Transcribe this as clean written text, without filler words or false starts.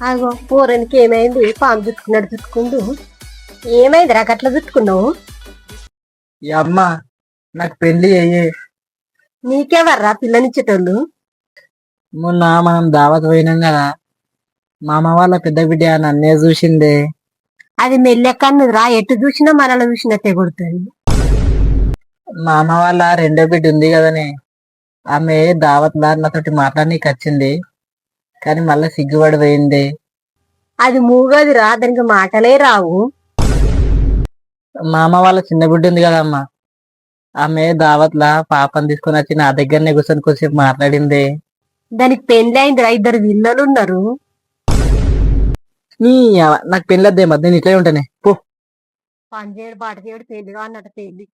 అగో పూరానికి ఏమైంది? పాము చుట్టుకున్నాడు చుట్టుకుంటూ. ఏమైంది రా గట్ల చుట్టుకున్నావు? ఈ అమ్మ నాకు పెళ్లి అయ్యే. నీకెవర్రా పిల్లనిచ్చేటోళ్ళు? మొన్న మనం దావత్ పోయినాం కదా, మా అమ్మ వాళ్ళ పెద్ద బిడ్డ నన్నే చూసిందే. అది మెల్లెక్కన్నది రా, ఎటు చూసినా మనల్ని చూసినట్టే కొడుతుంది. మా అమ్మ వాళ్ళ రెండో బిడ్డ ఉంది కదనే, ఆమె దావత్లా నాతోటి మాట్లాడనీకి వచ్చింది, కానీ మళ్ళీ సిగ్గుపడి పోయింది. అది మూగదిరా, దానికి మాటలే రావు. మా అమ్మ వాళ్ళ చిన్న బిడ్డ ఉంది కదమ్మా, ఆమె దావత్లా పాపని తీసుకొని వచ్చి నా దగ్గరనే కూర్చొని కొద్దిసేపు మాట్లాడింది. దానికి పెళ్లి అయిందిరా, ఇద్దరు పిల్లలు ఉన్నారు. నాకు పెళ్ళొద్దే మధ్య నేను ఇట్లే ఉంటానే పో. పని చేయడు పాట చేయడు, పెళ్లిగా అన్నట్టు పెళ్లి.